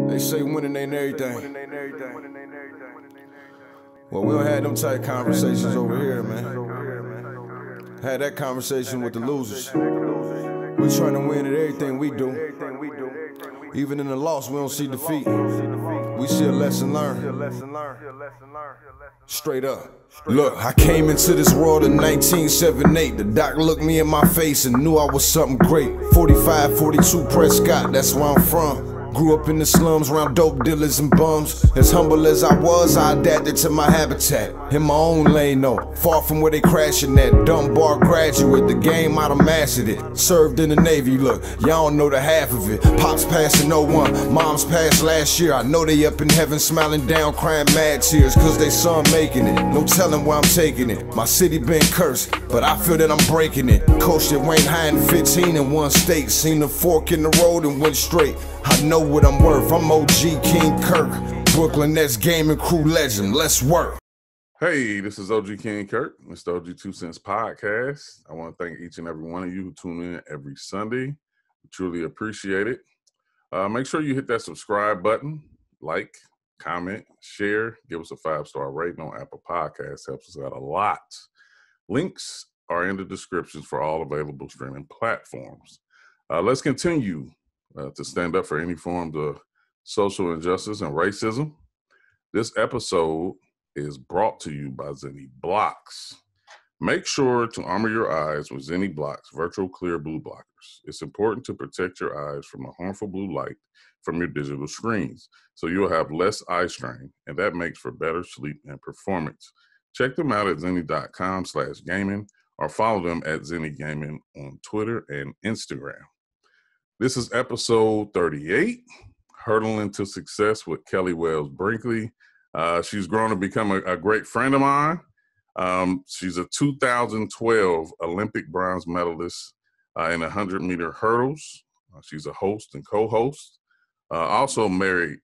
They say winning ain't everything. Well, we don't have them type conversations over here, man. Had that conversation with the losers. We trying to win at everything we do. Even in the loss, we don't see defeat. We see a lesson learned. Straight up. Look, I came into this world in 1978. The doc looked me in my face and knew I was something great. 45, 42 Prescott, that's where I'm from. Grew up in the slums around dope dealers and bums. As humble as I was, I adapted to my habitat. In my own lane though, far from where they crashing at. Dumb bar graduate, the game I'd have mastered it. Served in the Navy, look, y'all don't know the half of it. Pops passed in '01, moms passed last year. I know they up in heaven smiling down, crying mad tears, cause they son making it. No telling where I'm taking it. My city been cursed, but I feel that I'm breaking it. Coached at Wayne High in 15 in one state. Seen the fork in the road and went straight. I know what I'm worth, I'm OG King Kirk. Brooklyn Nets gaming crew legend, let's work. Hey, this is OG King Kirk, Mr. OG2CENTS podcast. I want to thank each and every one of you who tune in every Sunday. We truly appreciate it. Make sure you hit that subscribe button, like, comment, share, give us a 5-star rating on Apple Podcasts. Helps us out a lot. Links are in the descriptions for all available streaming platforms. Let's continue to stand up for any forms of social injustice and racism. This episode is brought to you by Zenni Blocks. Make sure to armor your eyes with Zenni Blocks virtual clear blue blockers. It's important to protect your eyes from a harmful blue light from your digital screens, so you'll have less eye strain, and that makes for better sleep and performance. Check them out at zenni.com/gaming or follow them at Zenni Gaming on Twitter and Instagram. This is episode 38, Hurdling to Success with Kellie Wells-Brinkley. She's grown to become a great friend of mine. She's a 2012 Olympic bronze medalist in 100-meter hurdles. She's a host and co-host. Also married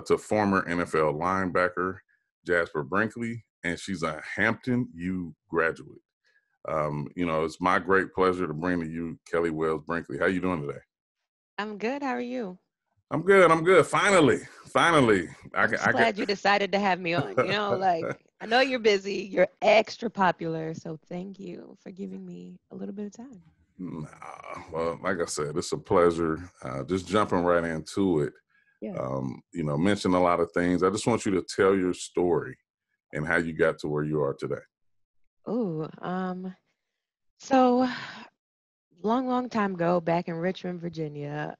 to former NFL linebacker Jasper Brinkley, and she's a Hampton U graduate. It's my great pleasure to bring to you Kellie Wells-Brinkley. How you doing today? I'm good. How are you? I'm good. Finally. I'm just glad you decided to have me on. I know you're busy. You're extra popular. So thank you for giving me a little bit of time. Nah, well, like I said, it's a pleasure. Just jumping right into it. Yeah. Mention a lot of things. I just want you to tell your story and how you got to where you are today. So long time ago, back in Richmond, Virginia,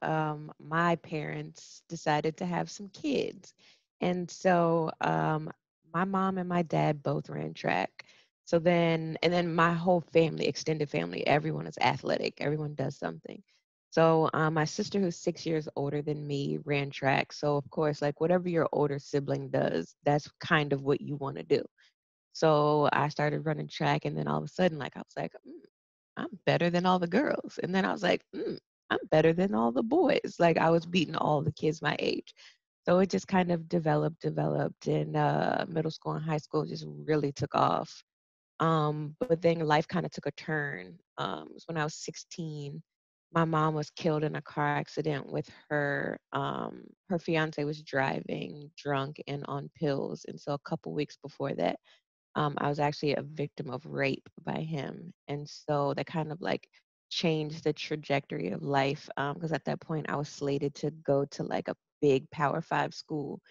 my parents decided to have some kids. And so my mom and my dad both ran track. And then my whole family, extended family, everyone is athletic. Everyone does something. So my sister, who's 6 years older than me, ran track. So of course, like whatever your older sibling does, that's kind of what you want to do. So I started running track, and then all of a sudden, I was like, I'm better than all the girls. And then I was like, I'm better than all the boys. Like I was beating all the kids my age. So it just kind of developed in middle school and high school, just really took off. But then life kind of took a turn. It was when I was 16. My mom was killed in a car accident with her. Her fiance was driving drunk and on pills. And so a couple weeks before that, I was actually a victim of rape by him. And so that kind of like changed the trajectory of life. Because at that point I was slated to go to like a big Power 5 school.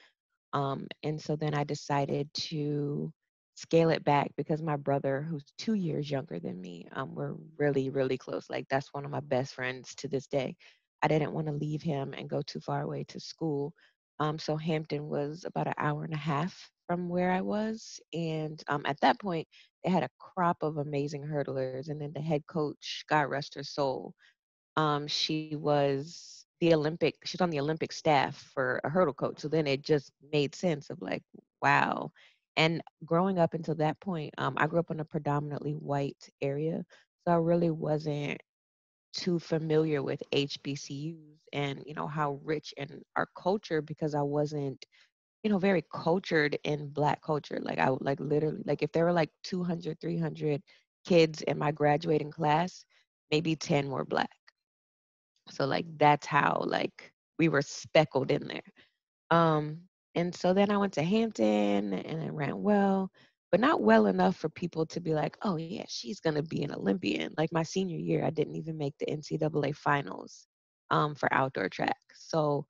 And so then I decided to scale it back because my brother, who's 2 years younger than me, we're really, really close. Like that's one of my best friends to this day. I didn't want to leave him and go too far away to school. So Hampton was about an hour and a half from where I was. And at that point, they had a crop of amazing hurdlers. And then the head coach, God rest her soul, she's on the Olympic staff for a hurdle coach. So then it just made sense of like, wow. And growing up until that point, I grew up in a predominantly white area. So I really wasn't too familiar with HBCUs and, how rich in our culture because I wasn't, very cultured in Black culture. Like I would like literally, like if there were like 200, 300 kids in my graduating class, maybe 10 were Black. So like that's how like we were speckled in there. Um, and so then I went to Hampton and I ran well, but not well enough for people to be like, oh, yeah, she's going to be an Olympian. Like my senior year, I didn't even make the NCAA finals for outdoor track. So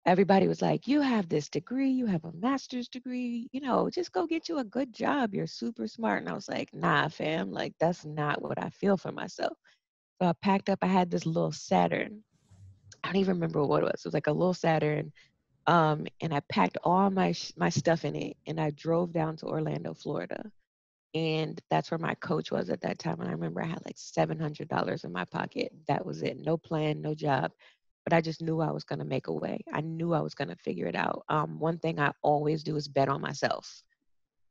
everybody was like, you have this degree, you have a master's degree, just go get you a good job. You're super smart. And I was like, nah, fam, like that's not what I feel for myself. So I packed up, I had this little Saturn. I don't even remember what it was. It was like a little Saturn. And I packed all my stuff in it and I drove down to Orlando, Florida. And that's where my coach was at that time. And I remember I had like $700 in my pocket. That was it. No plan, no job. But I just knew I was going to make a way. I knew I was going to figure it out. One thing I always do is bet on myself.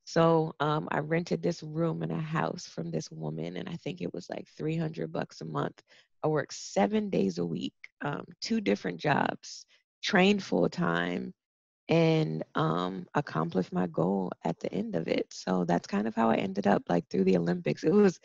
So I rented this room in a house from this woman, and I think it was like $300 a month. I worked 7 days a week, two different jobs, trained full time, and accomplished my goal at the end of it. So that's kind of how I ended up like through the Olympics. It was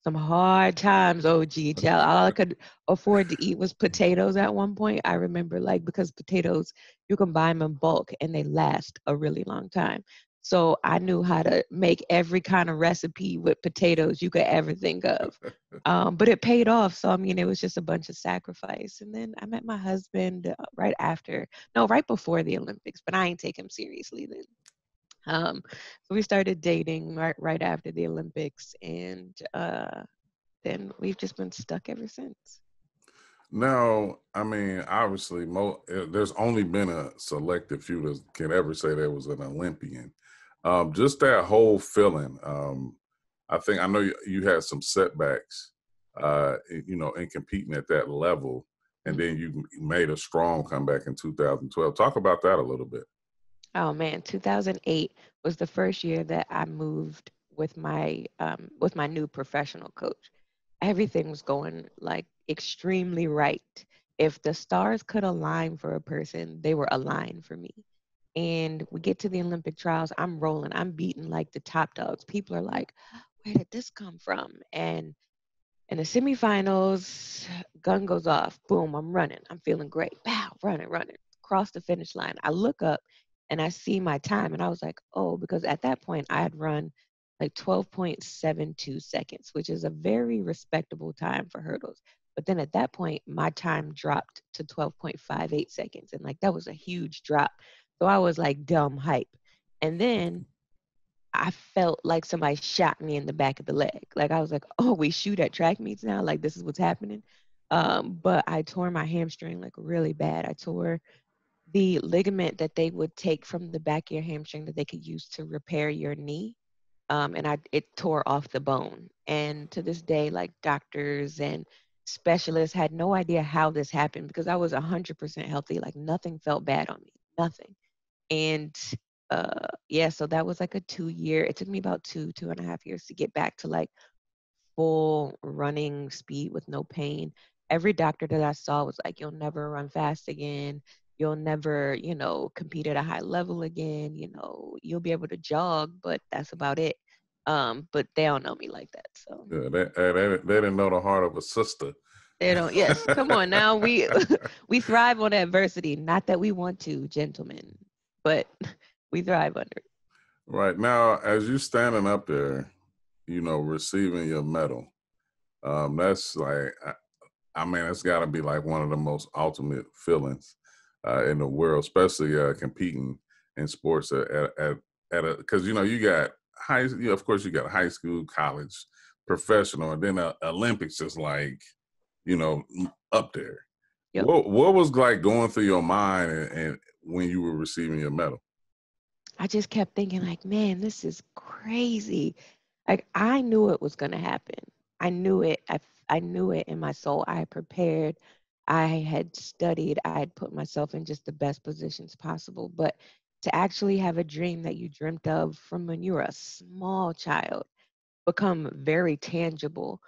some hard times, OG. Child. All I could afford to eat was potatoes at one point. I remember like because potatoes, you can buy them in bulk and they last a really long time. So I knew how to make every kind of recipe with potatoes you could ever think of. But it paid off. So, I mean, it was just a bunch of sacrifice. And then I met my husband right after, no, right before the Olympics, but I ain't take him seriously then. So we started dating right after the Olympics, and then we've just been stuck ever since. Now, I mean, obviously, there's only been a selected few that can ever say there was an Olympian. Just that whole feeling. I know you had some setbacks, in competing at that level, and then you made a strong comeback in 2012. Talk about that a little bit. Oh man, 2008 was the first year that I moved with my new professional coach. Everything was going like extremely right. If the stars could align for a person, they were aligned for me. And we get to the Olympic trials, I'm rolling, I'm beating like the top dogs. People are like, where did this come from? And in the semifinals, gun goes off. Boom, I'm running. I'm feeling great. Bow, running. Cross the finish line. I look up and I see my time. And I was like, oh, because at that point I had run like 12.72 seconds, which is a very respectable time for hurdles. But then at that point, my time dropped to 12.58 seconds. And like that was a huge drop. So I was like dumb hype. And then I felt like somebody shot me in the back of the leg. Like I was like, oh, we shoot at track meets now. Like this is what's happening. But I tore my hamstring like really bad. I tore the ligament that they would take from the back of your hamstring that they could use to repair your knee. And it tore off the bone. And to this day, like doctors and specialists had no idea how this happened because I was 100% healthy. Like nothing felt bad on me, nothing. And yeah, so that was like a 2 year. It took me about 2.5 years to get back to like full running speed with no pain. Every doctor that I saw was like, you'll never run fast again. You'll never, compete at a high level again. You'll be able to jog, but that's about it. But they don't know me like that. So Yeah, they didn't know the heart of a sister. they don't. Yes, come on now. We we thrive on adversity. Not that we want to, gentlemen, but we thrive under it. Right now, as you standing up there, receiving your medal, that's like, I mean, it's got to be like one of the most ultimate feelings in the world, especially competing in sports at a, because you got of course you got high school, college, professional, and then Olympics is like, up there. Yep. What was like going through your mind and when you were receiving your medal? I just kept thinking like, man, this is crazy. Like I knew it was going to happen. I knew it. I knew it in my soul. I had prepared. I had studied. I had put myself in just the best positions possible. But to actually have a dream that you dreamt of from when you were a small child become very tangible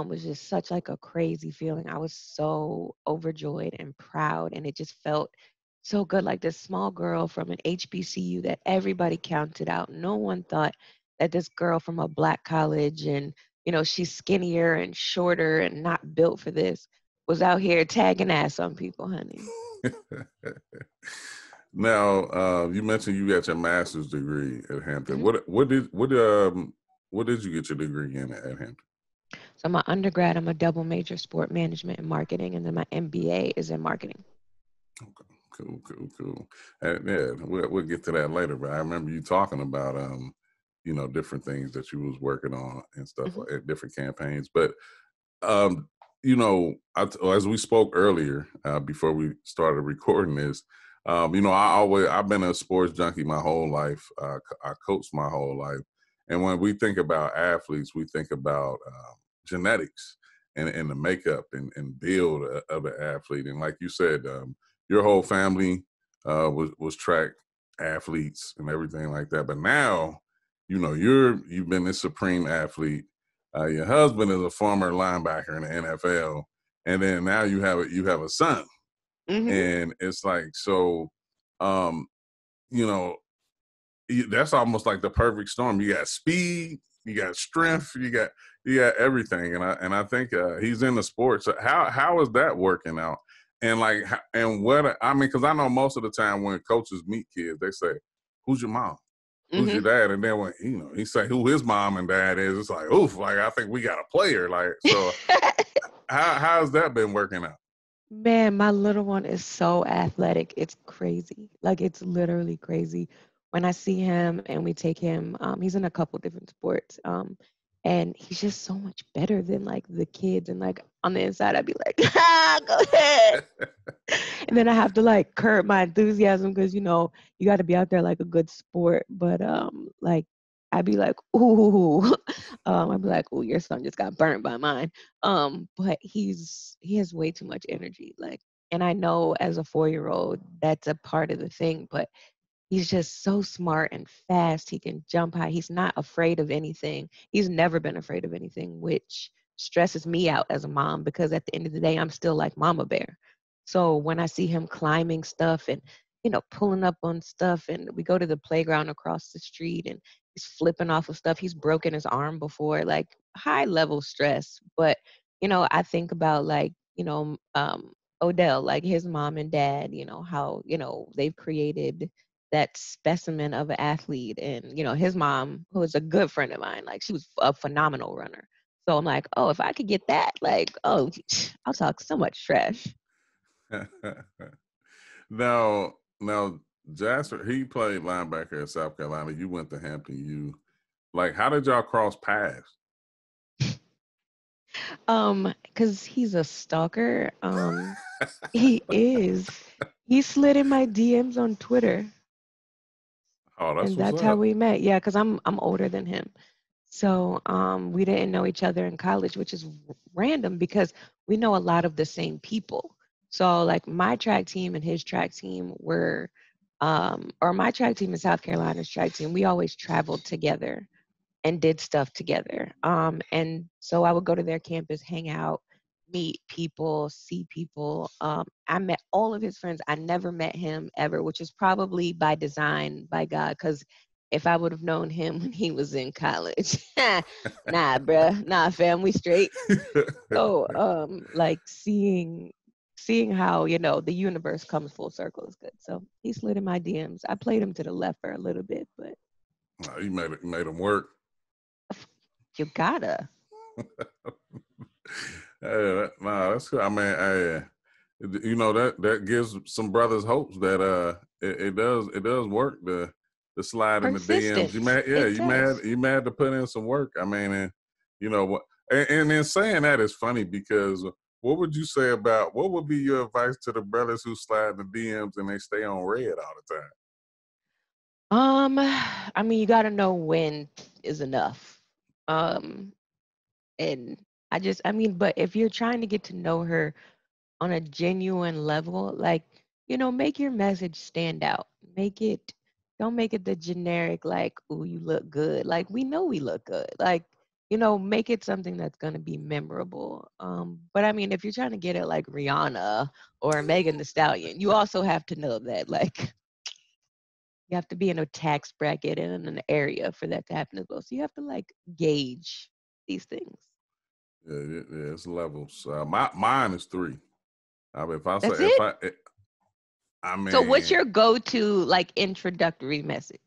was just such like a crazy feeling. I was so overjoyed and proud, and it just felt so good. Like this small girl from an HBCU that everybody counted out. No one thought that this girl from a black college and she's skinnier and shorter and not built for this was out here tagging ass on people, honey. Now, you mentioned you got your master's degree at Hampton. Mhm. What did you get your degree in at Hampton? So my undergrad, I'm a double major, sport management and marketing, and then my MBA is in marketing. Okay, cool. Yeah, we'll get to that later. But I remember you talking about different things that you was working on and stuff Mhm. like different campaigns. But um, as we spoke earlier before we started recording this, I've been a sports junkie my whole life. I coached my whole life, and when we think about athletes, we think about genetics and the makeup and build of an athlete. And like you said, your whole family was track athletes and everything like that. But now, you've been this supreme athlete. Your husband is a former linebacker in the NFL, and then now you have a son, Mhm. and it's like so. Um, you know, that's almost like the perfect storm. You got speed, you got strength, you got everything, and I think he's in the sports. So how is that working out? And like, and what I mean, because I know most of the time when coaches meet kids, they say, "Who's your mom? Who's your Mhm. dad?" And then when he say who his mom and dad is, it's like, oof, like I think we got a player. Like, so how's that been working out? Man, my little one is so athletic. It's crazy. Like it's literally crazy. When I see him and we take him, he's in a couple different sports. And he's just so much better than like the kids. And like on the inside, I'd be like, ah, go ahead. And then I have to like curb my enthusiasm because you got to be out there like a good sport. But like I'd be like, ooh, I'd be like, ooh, your son just got burnt by mine. But he has way too much energy. Like, and I know as a 4-year-old that's a part of the thing, but he's just so smart and fast. He can jump high. He's not afraid of anything. He's never been afraid of anything, which stresses me out as a mom because at the end of the day, I'm still like Mama Bear. So when I see him climbing stuff and, pulling up on stuff, and we go to the playground across the street and he's flipping off of stuff, he's broken his arm before, like high level stress. But, I think about like, Odell, like his mom and dad, how, they've created that specimen of an athlete. And, his mom, who is a good friend of mine, like she was a phenomenal runner. So I'm like, oh, if I could get that, like, oh, I'll talk so much trash. now, Jasper, he played linebacker at South Carolina. You went to Hampton U. Like, how did y'all cross paths? Because he's a stalker. He is. He slid in my DMs on Twitter, Oh, that's and what's that's how up. we met. Yeah, because I'm older than him. So we didn't know each other in college, which is random because we know a lot of the same people. So like my track team and his track team were, or my track team and South Carolina's track team, we always traveled together and did stuff together. And so I would go to their campus, hang out, meet people, see people. I met all of his friends. I never met him ever, which is probably by design, by God, because if I would have known him when he was in college, nah, bruh, nah, fam, we straight. So, like seeing how the universe comes full circle is good. So he slid in my DMs. I played him to the left for a little bit, but Oh, you made him work. you gotta. Nah, that's good. I mean, that gives some brothers hopes that it does work to slide in the DMs. You Persistence. mad? Yeah, It does. you mad to put in some work. I mean, and you know what? And then saying that is funny because what would you say about what would be your advice to the brothers who slide the DMs and they stay on red all the time? I mean, you got to know when is enough. Um, and I mean, but if you're trying to get to know her on a genuine level, like, make your message stand out. Don't make it the generic, like, oh, you look good. Like, we know we look good. Like, make it something that's going to be memorable. But I mean, if you're trying to get it like Rihanna or Megan Thee Stallion, you also have to know that, like, you have to be in a tax bracket and in an area for that to happen as well. So you have to like gauge these things. Yeah, it's levels. Mine is 3. I mean, if I say That's it? I So what's mean, your go-to like introductory message?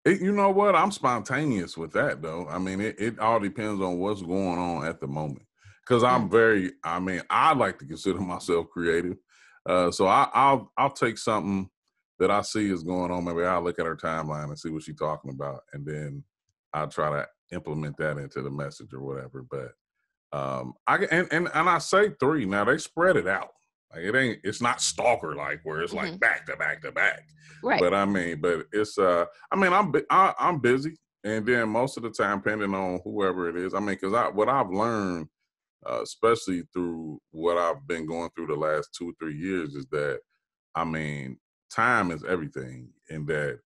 you know what? I'm spontaneous with that though. I mean, it all depends on what's going on at the moment. Because I like to consider myself creative. So I'll take something that I see is going on. Maybe I'll look at her timeline and see what she's talking about, and then I'll try to implement that into the message or whatever. But and I say 3. Now they spread it out. Like it's not stalker like where it's like back to back to back. Right. But it's I'm busy, and then most of the time, depending on whoever it is, I mean, because what I've learned, especially through what I've been going through the last 2 or 3 years, is that I mean, time is everything, and that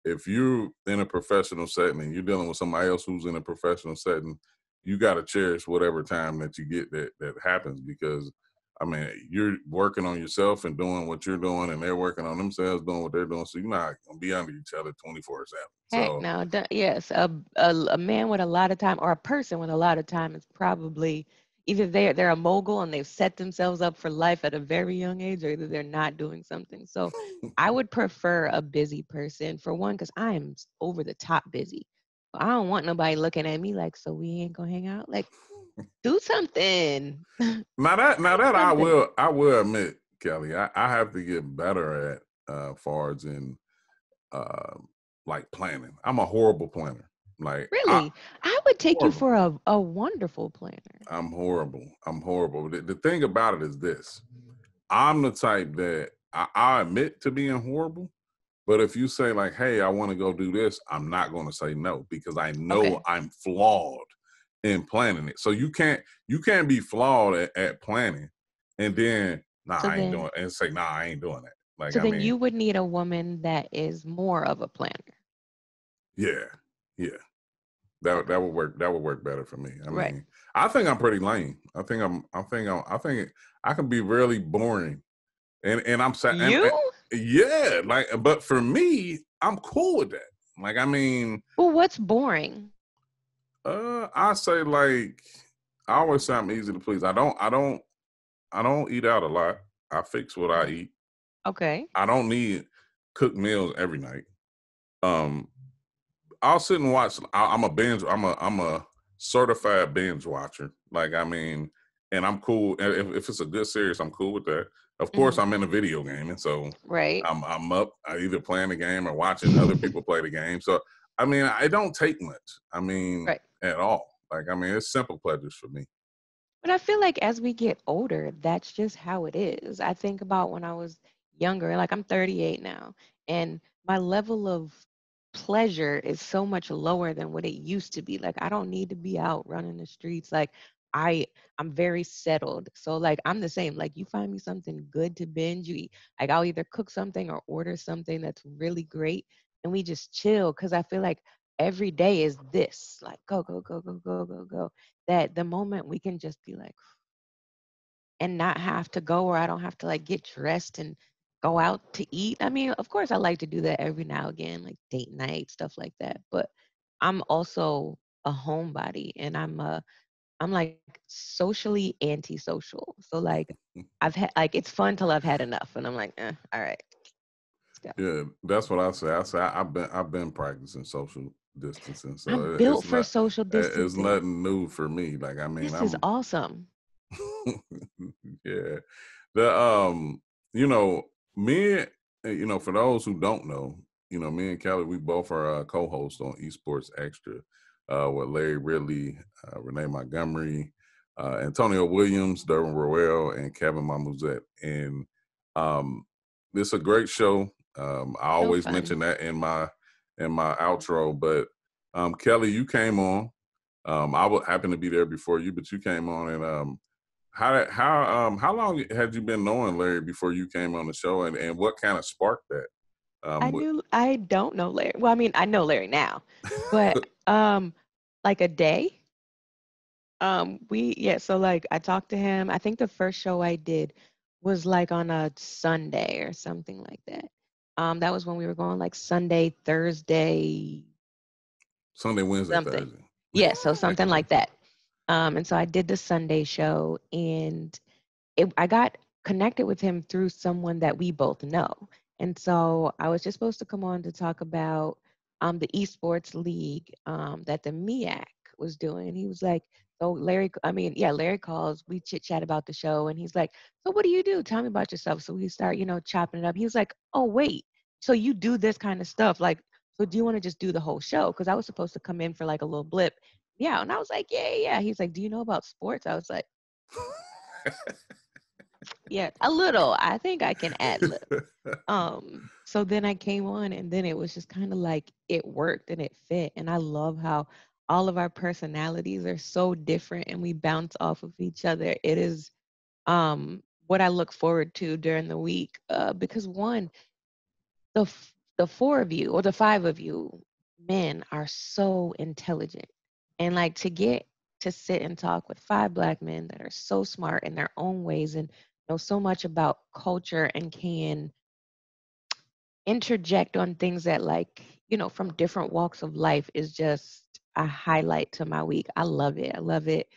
if you're in a professional setting and you're dealing with somebody else who's in a professional setting, you got to cherish whatever time that you get that happens, because I mean, you're working on yourself and doing what you're doing, and they're working on themselves doing what they're doing. So you're not gonna be under each other 24/7. Heck So no. Yes, a man with a lot of time or a person with a lot of time is probably either they're a mogul and they've set themselves up for life at a very young age, or either they're not doing something. So I would prefer a busy person for one, because I am over the top busy. I don't want nobody looking at me like, so we ain't gonna hang out. Like, do something. now that Something. I will admit, Kelly, I have to get better at far as in uh, like planning. I'm a horrible planner. Like Really, I would take you horrible. for a wonderful planner. I'm horrible. I'm horrible. The thing about it is this. I'm the type that I admit to being horrible, but if you say like, hey, I want to go do this, I'm not going to say no, because I know Okay. I'm flawed in planning it. So you can't be flawed at planning and then So I ain't then, doing and say I ain't doing that. Like so I then mean, you would need a woman that is more of a planner. yeah, yeah. Okay. That would work. That would work better for me. I Right. mean, I think I'm pretty lame. I think I can be really boring, and I'm sad. You? Yeah, like, but for me, I'm cool with that. Like, I mean, Well, what's boring? I say like I always say I'm easy to please. I don't eat out a lot. I fix what I Mhm. eat. Okay. I don't need cooked meals every night. Um, I'll sit and watch. I'm a binge. I'm a certified binge watcher. Like, I mean, and I'm cool. If it's a good series, I'm cool with that. Of course, Hmm. I'm in a video game, and so Right. I'm up. I either playing the game or watching other people play the game. So I mean, it don't take much. I mean, Right. at all. Like, I mean, it's simple pleasures for me. But I feel like as we get older, that's just how it is. I think about when I was younger, like I'm 38 now, and my level of pleasure is so much lower than what it used to be. Like I don't need to be out running the streets. Like I I'm very settled. So like I'm the same. Like you find me something good to binge, you eat. Like I'll either cook something or order something that's really great and we just chill, cuz I feel like every day is this, like go go go go go go go, that the moment we can just be like and not have to go, or I don't have to like get dressed and go out to eat. I mean, of course I like to do that every now and again, like date night, stuff like that. But I'm also a homebody and I'm like socially antisocial. So like I've had like it's fun till I've had enough and I'm like, all right, let's go. Yeah, that's what I say. I say I've been practicing social distancing, I'm so built for social it's distancing. nothing new for me. Like, I mean, This is I'm awesome. yeah. The you know, me, for those who don't know, me and Kelly, we both are co-hosts on Esports Extra, with Larry Ridley, Renee Montgomery, Antonio Williams, Derwin Roel, and Kevin Mamuzet. And it's a great show. I So always fun. mention that in my outro. But Kelly, you came on. I would happen to be there before you, but you came on, and how long had you been knowing Larry before you came on the show, and what kind of sparked that? I don't know Larry. Well, I mean, I know Larry now, but like a day. So like I talked to him. I think the first show I did was like on a Sunday or something like that. That was when we were going like Sunday, Thursday, Sunday, Wednesday, something. Thursday. Yeah, so something like that. And so I did the Sunday show and I got connected with him through someone that we both know. And so I was just supposed to come on to talk about the esports league that the MEAC was doing. And he was like, so Larry calls, we chit chat about the show. And he's like, so what do you do? Tell me about yourself. So we start, chopping it up. He was like, oh, wait, so you do this kind of stuff. Like, so do you want to just do the whole show? Because I was supposed to come in for like a little blip. Yeah. And I was like, yeah. He's like, do you know about sports? I was like, yeah, a little. I think I can ad lib. So then I came on and then it was just kind of like it worked and it fit. And I love how all of our personalities are so different and we bounce off of each other. It is what I look forward to during the week. Because one, the four of you or the five of you men are so intelligent. And like to get to sit and talk with five Black men that are so smart in their own ways and know so much about culture and can interject on things that from different walks of life is just a highlight to my week. I love it. I love it.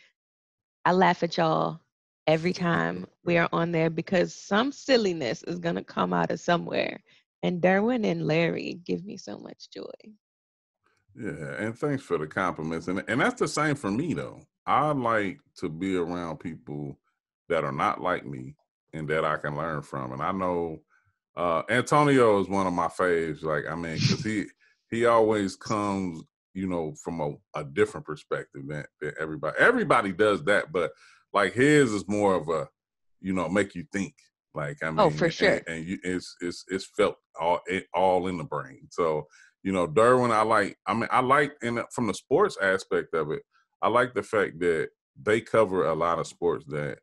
I laugh at y'all every time we are on there because some silliness is going to come out of somewhere. And Derwin and Larry give me so much joy. Yeah, and thanks for the compliments. And that's the same for me though. I like to be around people that are not like me and that I can learn from. And I know Antonio is one of my faves. Like, I mean, because he always comes, from a different perspective than everybody. Everybody does that, but like his is more of a, make you think. Like, I mean, Oh, for sure. And it's felt all in the brain. So, Derwin, I like from the sports aspect of it, I like the fact that they cover a lot of sports that,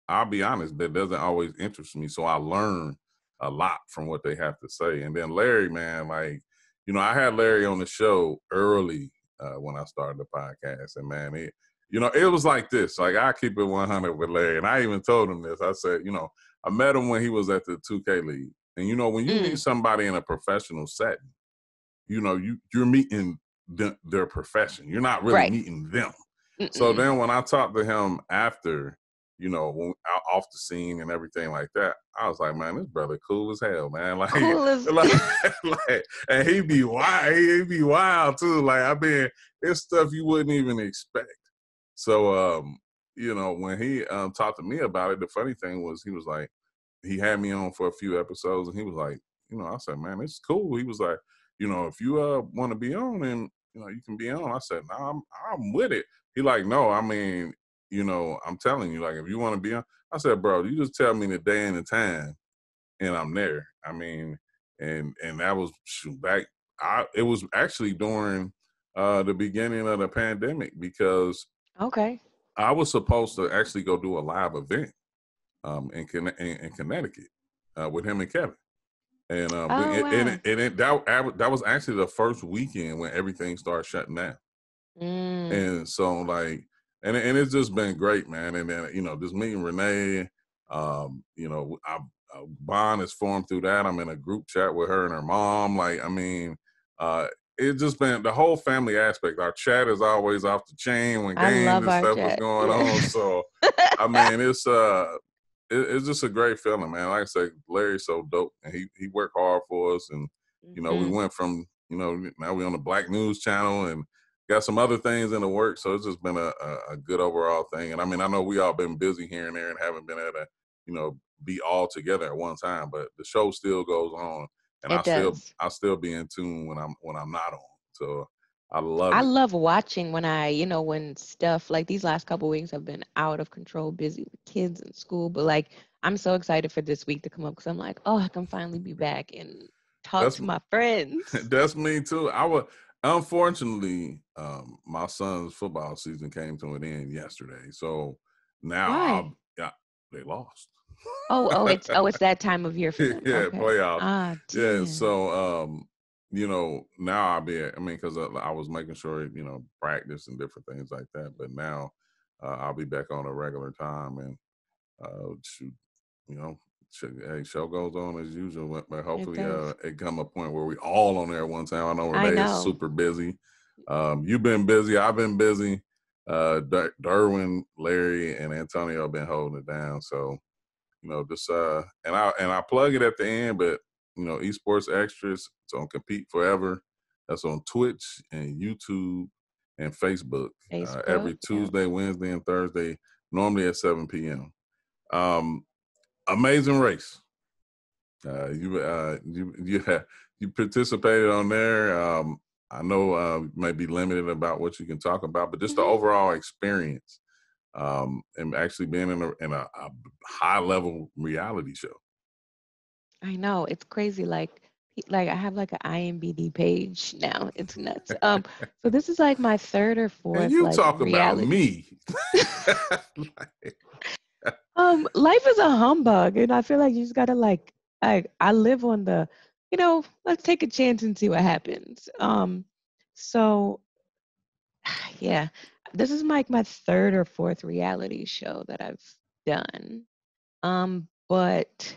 I'll be honest, that doesn't always interest me. So I learn a lot from what they have to say. And then Larry, man, like, I had Larry on the show early when I started the podcast. And man, it was like this. Like, I keep it 100 with Larry. And I even told him this. I said, I met him when he was at the 2K League. And, when you meet somebody in a professional setting, you're meeting their profession. You're not really meeting them. So then when I talked to him after, when off the scene and everything like that, I was like, man, this brother cool as hell, man. Like, cool as and he be wild. He be wild too. Like, I mean, it's stuff you wouldn't even expect. So, when he talked to me about it, the funny thing was he was like, he had me on for a few episodes, and he was like, I said, man, it's cool. He was like, if you want to be on, and you can be on. I said, no, I'm with it. He like, no, I mean, I'm telling you, like, if you want to be on, I said, bro, you just tell me the day and the time, and I'm there. I mean, and that was back. It was actually during the beginning of the pandemic because I was supposed to actually go do a live event in Connecticut with him and Kevin. And that was actually the first weekend when everything started shutting down. And so like, and it's just been great, man. And then, just meeting Renee, bond is formed through that. I'm in a group chat with her and her mom. Like, I mean, it's just been the whole family aspect. Our chat is always off the chain when games and stuff is going on. So, I mean, it's just a great feeling, man. Like I say, Larry's so dope, and he worked hard for us. And, we went from, now we're on the Black News Channel and got some other things in the work. So it's just been a good overall thing. And I mean, I know we all been busy here and there and haven't been able to, be all together at one time, but the show still goes on. And I still be in tune when I'm not on. So I love watching when when stuff like these last couple of weeks have been out of control, busy with kids in school. But like, I'm so excited for this week to come up because I'm like, oh, I can finally be back and talk to my friends. That's me too. Unfortunately, my son's football season came to an end yesterday. So now they lost. It's that time of year for them. Yeah, playoffs. Damn. Yeah, so now I'll be. I mean, because I was making sure practice and different things like that. But now I'll be back on a regular time and shoot. Show goes on as usual. But hopefully, it come a point where we all on there at one time. I know Renee is super busy. You've been busy. I've been busy. Derwin, Larry, and Antonio have been holding it down. So. you know, just and I plug it at the end, but you know, Esports Extras, it's on Compete Forever. That's on Twitch and YouTube and Facebook, Facebook, every yeah. Tuesday, Wednesday, and Thursday, normally at 7 p.m. Amazing race. You participated on there. I know you may be limited about what you can talk about, but just the overall experience, and actually being in a high level reality show. I know, it's crazy. Like I have like an IMBD page now. It's nuts. So this is like my third or And fourth you like talk about reality. me. Life is a humbug, and I feel like you just gotta like I live on the, let's take a chance and see what happens. So yeah, this is like my third or fourth reality show that I've done. But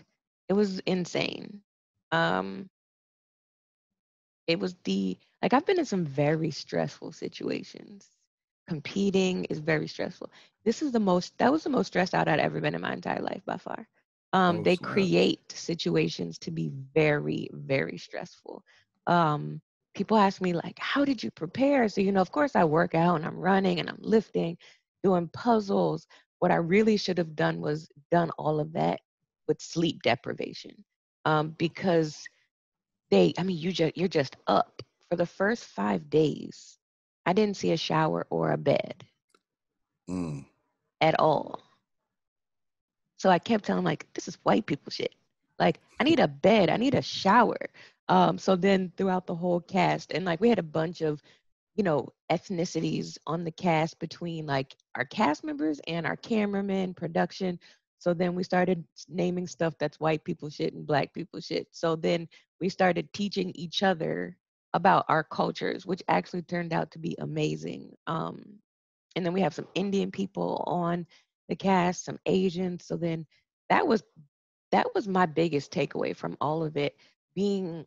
it was insane. Um, it was like I've been in some very stressful situations. Competing is very stressful. That was the most stressed out I'd ever been in my entire life by far. Oh, They snap. create situations to be very, very stressful. Um, People ask me like, how did you prepare? So, of course I work out and I'm running and I'm lifting, doing puzzles. What I really should have done was done all of that with sleep deprivation. Because you're just up. For the first 5 days, I didn't see a shower or a bed Mm. at all. So I kept telling like, this is white people shit. Like, I need a bed, I need a shower. So then throughout the whole cast, and like we had a bunch of, ethnicities on the cast between like our cast members and our cameramen, production. So then we started naming stuff that's white people shit and black people shit. So then we started teaching each other about our cultures, which actually turned out to be amazing. And then we have some Indian people on the cast, some Asians. So then that was my biggest takeaway from all of it, being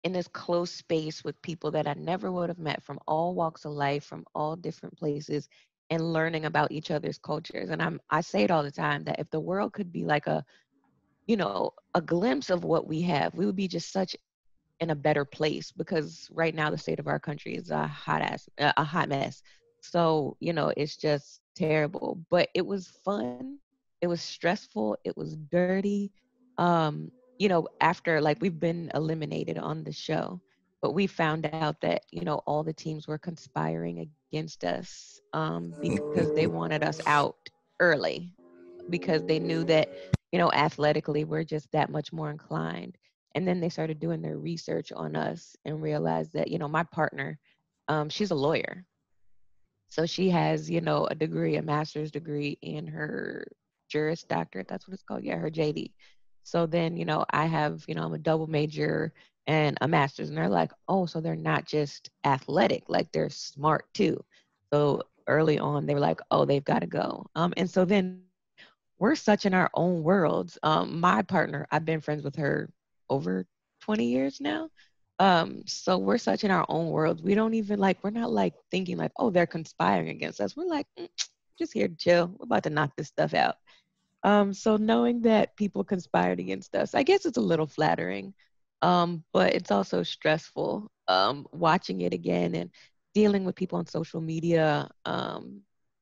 in this close space with people that I never would have met from all walks of life, from all different places, and learning about each other's cultures. And I say it all the time that if the world could be like a glimpse of what we have, we would be just such in a better place, because right now the state of our country is a hot mess. So, it's just terrible, but it was fun. It was stressful. It was dirty. After like we've been eliminated on the show, but we found out that, all the teams were conspiring against us, because they wanted us out early, because they knew that, athletically we're just that much more inclined. And then they started doing their research on us and realized that, my partner, she's a lawyer. So she has, a degree, a master's degree in her Juris Doctorate. That's what it's called. Yeah, her JD. So then, I have, I'm a double major and a master's. And they're like, oh, so they're not just athletic, like they're smart too. So early on, they were like, oh, they've got to go. And so then we're such in our own worlds. My partner, I've been friends with her over 20 years now. So we're such in our own worlds. We don't even we're not like thinking like, oh, they're conspiring against us. We're like, just here to chill. We're about to knock this stuff out. So knowing that people conspired against us, I guess it's a little flattering, but it's also stressful, watching it again and dealing with people on social media,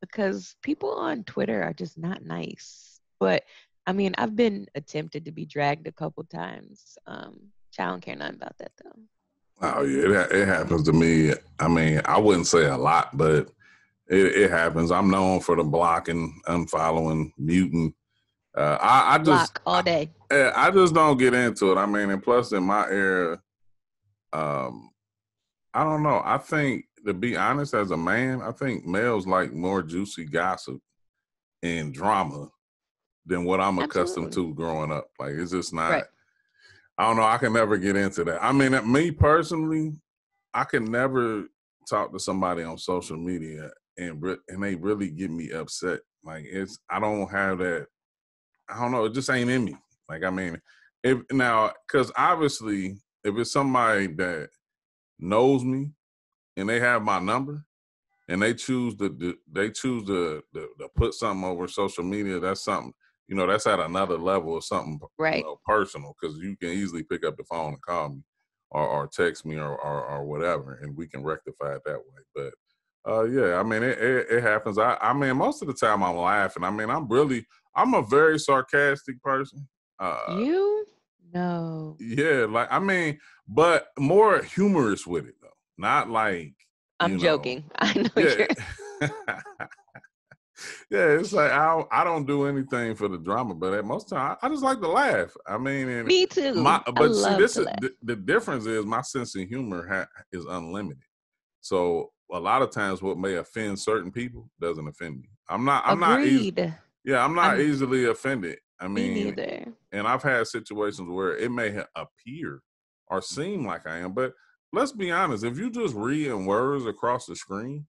because people on Twitter are just not nice. But I've been attempted to be dragged a couple times. I don't care nothing about that though. Oh yeah, it happens to me. I wouldn't say a lot, but it happens. I'm known for the blocking, unfollowing, muting. Block all day. I just don't get into it. And plus in my era, I don't know. I think, to be honest, as a man, I think males like more juicy gossip and drama than what I'm accustomed Absolutely. to growing up. Like, it's just not. Right. I don't know. I can never get into that. Me personally, I can never talk to somebody on social media and they really get me upset. Like, I don't have that. I don't know. It just ain't in me. Like, because obviously, if it's somebody that knows me and they have my number and they choose to put something over social media, that's something, you know, that's at another level of something, Right. personal, because you can easily pick up the phone and call me or text me or whatever, and we can rectify it that way. But yeah, I mean, it happens. I mean, most of the time I'm laughing. I mean, I'm a very sarcastic person. You? No. Yeah, like, I mean, but more humorous with it though. Not like, I'm you know, joking. I know yeah. you're. Yeah, it's like I don't do anything for the drama, but at most time I just like to laugh. I mean, and Me too. I but see, love this to is laugh. the difference is my sense of humor is unlimited. So a lot of times, what may offend certain people doesn't offend me. I'm not easy. Agreed. Yeah, I'm not I'm easily offended. I Me mean, neither. and I've had situations where it may appear or seem like I am, but let's be honest. If you just reading words across the screen,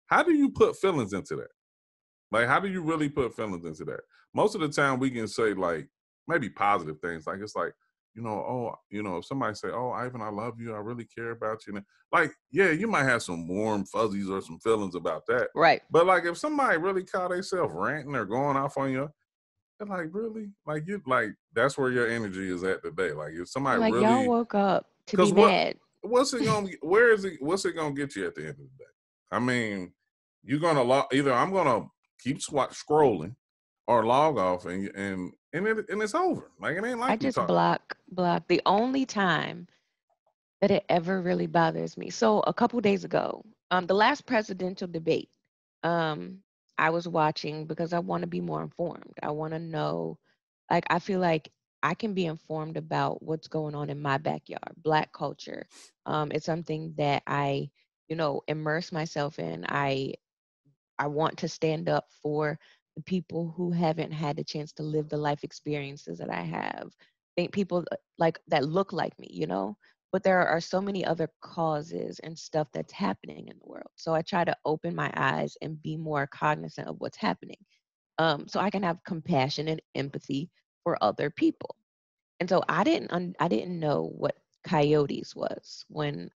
how do you put feelings into that? Like, how do you really put feelings into that? Most of the time we can say like maybe positive things. Like, it's like, if somebody say, "Oh, Ivan, I love you. I really care about you." Like, yeah, you might have some warm fuzzies or some feelings about that. Right. But like, if somebody really caught themselves ranting or going off on you, they're like, really? Like, that's where your energy is at today. Like, if You're somebody like, y'all really, woke up to be because mad. what's it gonna, what's it gonna get you at the end of the day? I mean, you're gonna either I'm gonna keep scrolling or log off and it's over. Like, it ain't I like we just talk. block. The only time that it ever really bothers me. So a couple days ago, the last presidential debate, um, I was watching because I want to be more informed. I want to know, like, I feel like I can be informed about what's going on in my backyard, Black culture. It's something that I, immerse myself in. I want to stand up for the people who haven't had the chance to live the life experiences that I have. Think people like that look like me, But there are so many other causes and stuff that's happening in the world. So I try to open my eyes and be more cognizant of what's happening, so I can have compassion and empathy for other people. And so I didn't know what coyotes was when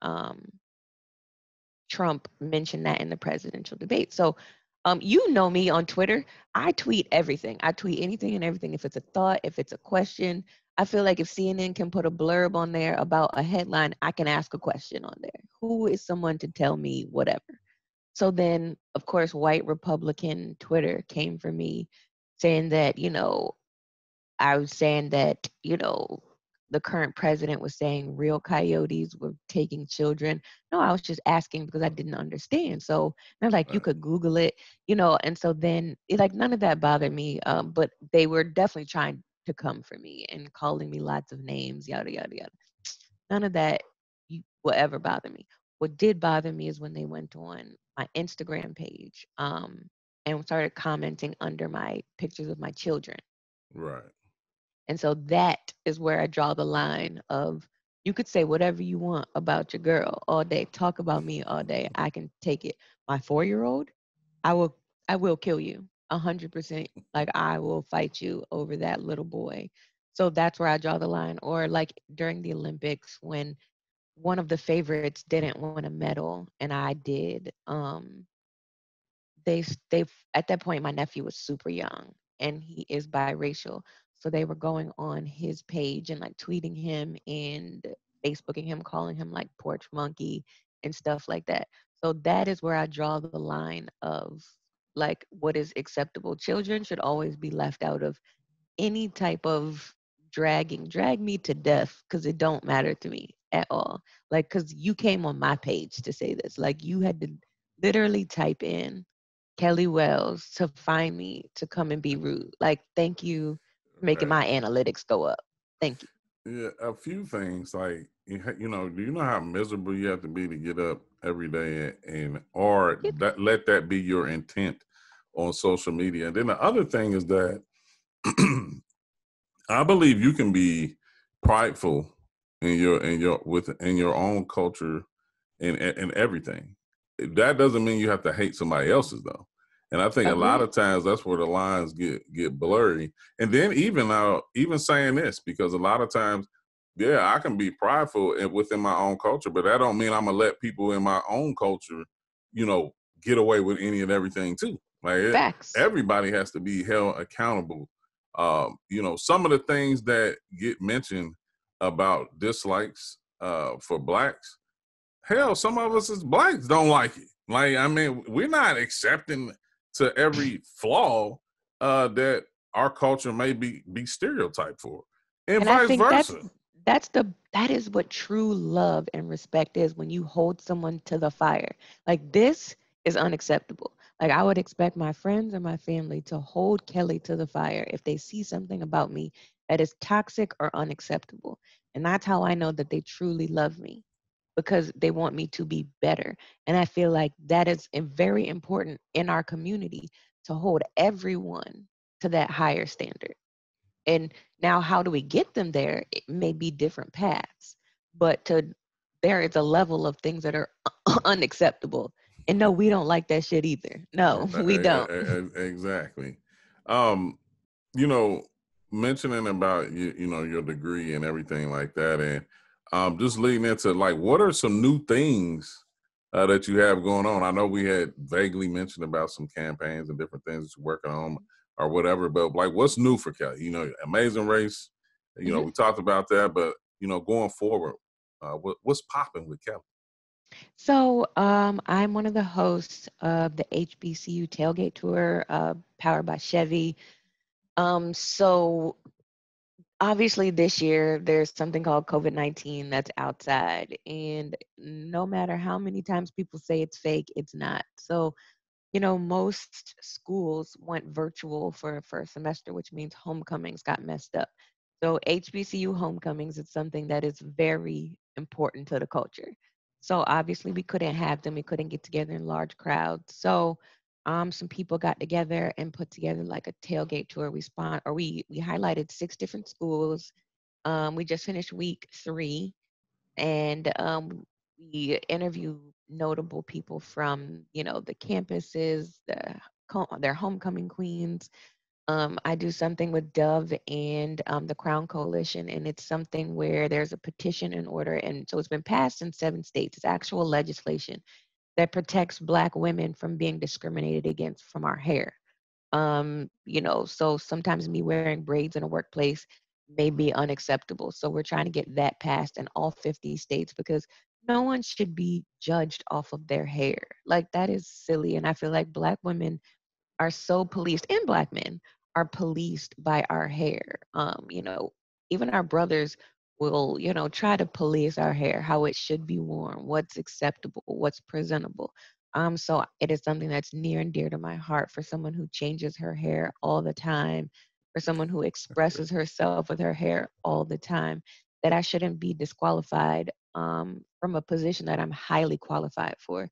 Trump mentioned that in the presidential debate. So, you know me on Twitter. I tweet everything. I tweet anything and everything. If it's a thought, if it's a question, I feel like if CNN can put a blurb on there about a headline, I can ask a question on there. Who is someone to tell me whatever? So then, of course, white Republican Twitter came for me saying that, I was saying that, the current president was saying real coyotes were taking children. No, I was just asking because I didn't understand. So they're like, you Right. could Google it, and so then none of that bothered me. But they were definitely trying to come for me and calling me lots of names, yada, yada, yada. None of that will ever bother me. What did bother me is when they went on my Instagram page, and started commenting under my pictures of my children. Right. And so that is where I draw the line of, you could say whatever you want about your girl all day, talk about me all day. I can take it. My 4-year-old, I will kill you 100%. Like, I will fight you over that little boy. So that's where I draw the line. Or like during the Olympics when one of the favorites didn't win a medal and I did. They at that point my nephew was super young and he is biracial, so they were going on his page and like tweeting him and facebooking him, calling him like porch monkey and stuff like that. So that is where I draw the line of like what is acceptable. Children should always be left out of any type of drag me to death, because it don't matter to me at all. Like, because you came on my page to say this, like you had to literally type in Kellie Wells to find me to come and be rude. Like, thank you for making Right. my analytics go up. Thank you. Yeah, a few things like, do you know how miserable you have to be to get up every day or Yep. let that be your intent on social media? And then the other thing is that I believe you can be prideful in your own culture and everything. That doesn't mean you have to hate somebody else's though. And I think a lot Agreed. of times that's where the lines get blurry. And then even saying this, because a lot of times, yeah, I can be prideful within my own culture, but that don't mean I'm gonna let people in my own culture, you know, get away with any and everything too. Like, Facts. everybody has to be held accountable Some of the things that get mentioned about dislikes for blacks, hell, some of us as blacks don't like it. Like, I mean, we're not accepting to every flaw that our culture may be stereotyped for, and I vice think versa. that is what true love and respect is, when you hold someone to the fire. Like, this is unacceptable. Like, I would expect my friends or my family to hold Kellie to the fire if they see something about me that is toxic or unacceptable. And that's how I know that they truly love me, because they want me to be better. And I feel like that is very important in our community, to hold everyone to that higher standard. And now, how do we get them there? It may be different paths, but there is a level of things that are unacceptable. And no, we don't like that shit either. No, we don't. Exactly. Um, you know, Mentioning about your degree and everything like that, and just leading into, like, what are some new things that you have going on? I know we had vaguely mentioned about some campaigns and different things that you're working on or whatever, but like, what's new for Kellie? Amazing Race. Mhm. We talked about that, but going forward, what's popping with Kellie? So I'm one of the hosts of the HBCU Tailgate Tour, powered by Chevy. So obviously this year there's something called COVID-19 that's outside, and no matter how many times people say it's fake, it's not. So most schools went virtual for a semester, which means homecomings got messed up. So HBCU homecomings is something that is very important to the culture. So obviously we couldn't have them. We couldn't get together in large crowds. So some people got together and put together like a tailgate tour. We highlighted 6 different schools. We just finished week 3, and we interview notable people from the campuses, their homecoming queens. I do something with Dove and the Crown Coalition, and it's something where there's a petition in order, and so it's been passed in 7 states. It's actual legislation that protects Black women from being discriminated against from our hair. So sometimes me wearing braids in a workplace may be unacceptable. So we're trying to get that passed in all 50 states, because no one should be judged off of their hair. Like, that is silly. And I feel like Black women are so policed, and Black men are policed by our hair. Even our brothers will, try to police our hair, how it should be worn, what's acceptable, what's presentable. So it is something that's near and dear to my heart, for someone who changes her hair all the time, for someone who expresses herself with her hair all the time, that I shouldn't be disqualified from a position that I'm highly qualified for,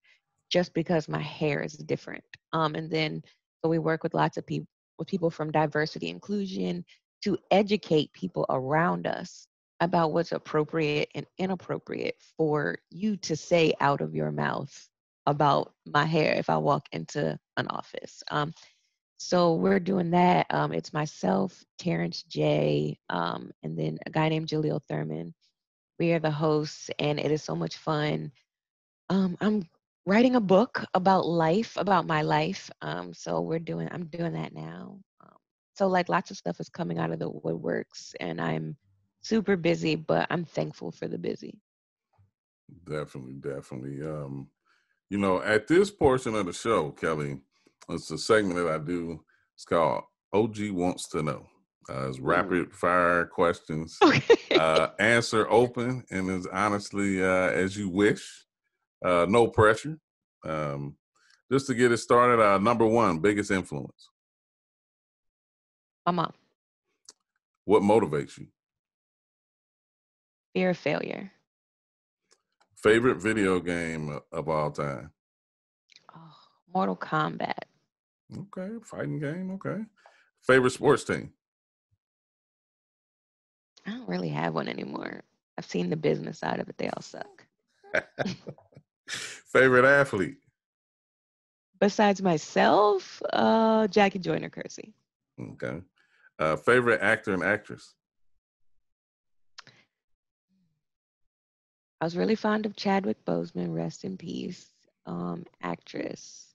just because my hair is different. And then so we work with lots of people, with people from diversity inclusion, to educate people around us about what's appropriate and inappropriate for you to say out of your mouth about my hair if I walk into an office. So we're doing that. It's myself, Terrence J, and then a guy named Jaleel Thurman. We are the hosts, and it is so much fun. I'm writing a book about life, about my life. So I'm doing that now. So like, lots of stuff is coming out of the woodworks, and I'm super busy, but I'm thankful for the busy. Definitely, definitely. At this portion of the show, Kellie, it's a segment that I do. It's called OG Wants to Know. It's Ooh. rapid fire questions, Okay. answer open and as honestly as you wish. No pressure. Um, just to get it started, number one, biggest influence. My mom. What motivates you? Fear of failure. Favorite video game of all time? Oh, Mortal Kombat. Okay, fighting game. Okay. Favorite sports team? I don't really have one anymore. I've seen the business side of it. They all suck. Favorite athlete? Besides myself, Jackie Joyner Kersey. Okay. Favorite actor and actress? I was really fond of Chadwick Boseman, rest in peace. Actress.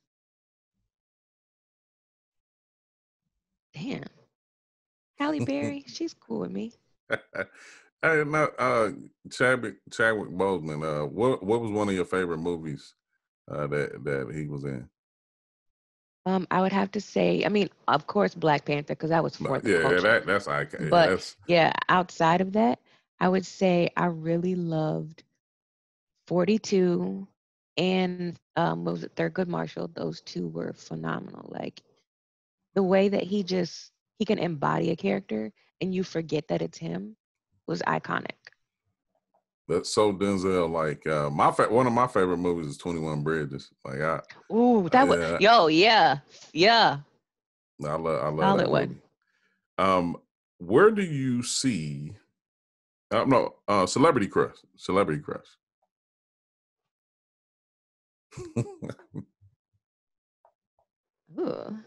Damn. Halle Berry, she's cool with me. Hey, now, Chadwick Boseman. What was one of your favorite movies that he was in? I would have to say, I mean, of course, Black Panther, because that was for But the yeah, culture. that's iconic. Yeah, But that's yeah, outside of that, I would say I really loved 42 and what was it, Thurgood Marshall. Those two were phenomenal. Like the way that he can embody a character and you forget that it's him was iconic. so Denzel. Like one of my favorite movies is 21 Bridges. Like Ooh, that was yeah, yeah, I love solid that one. movie. Where do you see? No, Celebrity Crush. Celebrity Crush. Ooh.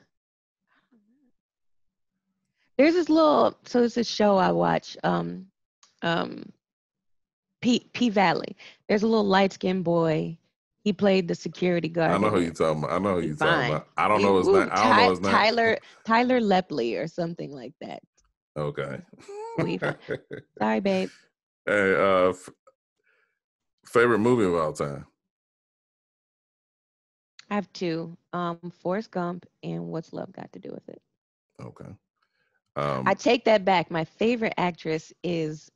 There's this little, so it's a show I watch, um, P Valley. There's a little light skinned boy. He played the security I guard know in who you it. talking about. I know who He you talking fine. about. I don't He know his name. woo I don't know his name. Tyler Lepley or something like that. Okay. Ooh, he fine. Sorry, babe. Hey, favorite movie of all time? I have two. Forrest Gump and What's Love Got to Do with It. Okay. I take that back. My favorite actress is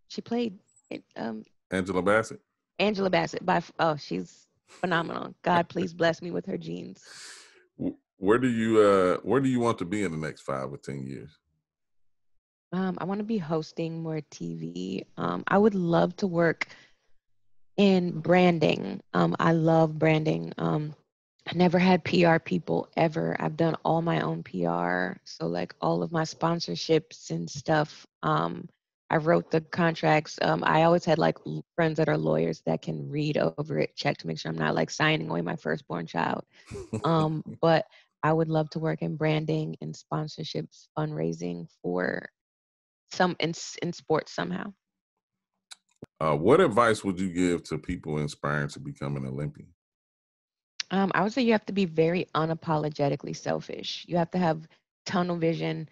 she played it, Angela Bassett. Angela Bassett. She's phenomenal. God, please bless me with her genes. Where do you want to be in the next 5 or 10 years? I want to be hosting more TV. I would love to work in branding. I love branding. I never had PR people ever. I've done all my own PR. So like all of my sponsorships and stuff. I wrote the contracts. I always had like friends that are lawyers that can read over it, check to make sure I'm not like signing away my firstborn child. But I would love to work in branding and sponsorships, fundraising for some in sports somehow. What advice would you give to people inspiring to become an Olympian? I would say you have to be very unapologetically selfish. You have to have tunnel vision,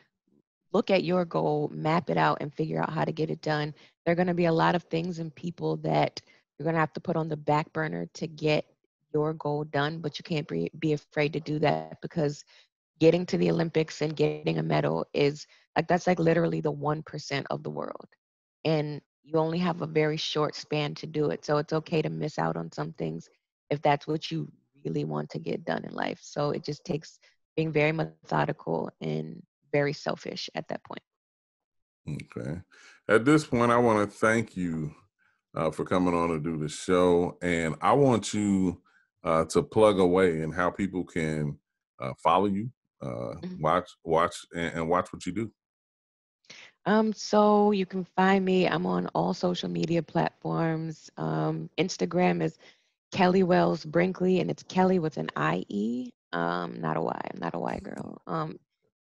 look at your goal, map it out, and figure out how to get it done. There are going to be a lot of things and people that you're going to have to put on the back burner to get your goal done, but you can't be afraid to do that because getting to the Olympics and getting a medal is like that's like literally the 1% of the world. And you only have a very short span to do it. So it's okay to miss out on some things if that's what you really want to get done in life. So it just takes being very methodical and very selfish at that point. Okay. At this point, I want to thank you for coming on to do the show, and I want you to plug away and how people can follow you, Mhm. watch, and watch what you do. So you can find me. I'm on all social media platforms. Instagram is Kellie Wells-Brinkley, and it's Kelly with an IE, not a Y. I'm not a Y girl.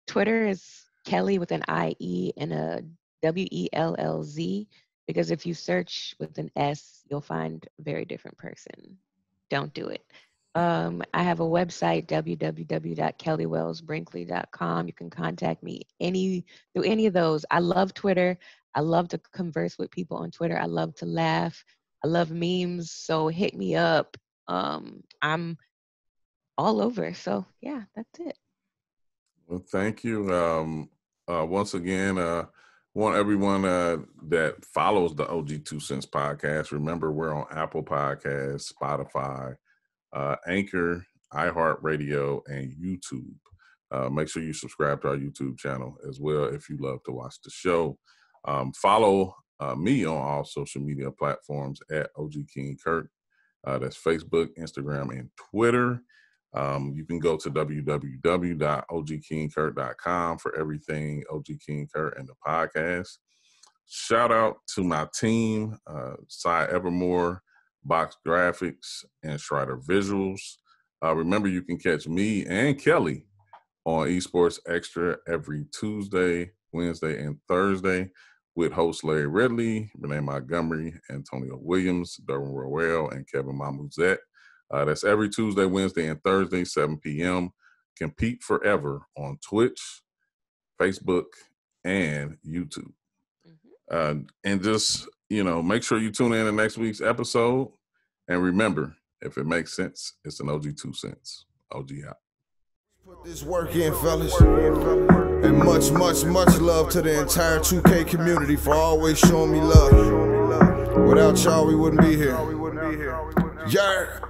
Twitter is Kelly with an IE and a WELLZ, because if you search with an S, you'll find a very different person. Don't do it. I have a website, www.kelliewellsbrinkley.com. You can contact me through any of those. I love Twitter. I love to converse with people on Twitter. I love to laugh. I love memes, so hit me up. I'm all over. So yeah, that's it. Well, thank you. Once again, want everyone that follows the OG2CENTS podcast. Remember, we're on Apple Podcasts, Spotify, Anchor, iHeartRadio, and YouTube. Make sure you subscribe to our YouTube channel as well if you love to watch the show. Follow me on all social media platforms at OG King Kurt. That's Facebook, Instagram, and Twitter. You can go to www.ogkingkurt.com for everything OG King Kurt and the podcast. Shout out to my team, Cy Evermore, Box Graphics, and Strider Visuals. Remember, you can catch me and Kelly on Esports Extra every Tuesday, Wednesday, and Thursday with hosts Larry Ridley, Renee Montgomery, Antonio Williams, Derwin Roel, and Kevin Mamuzet. That's every Tuesday, Wednesday, and Thursday, 7 p.m. compete forever on Twitch, Facebook, and YouTube. And just, make sure you tune in to next week's episode. And remember, if it makes sense, it's an OG2CENTS. OG out. Put this work in, fellas. And much, much, much love to the entire 2K community for always showing me love. Without y'all, we wouldn't be here. Yeah.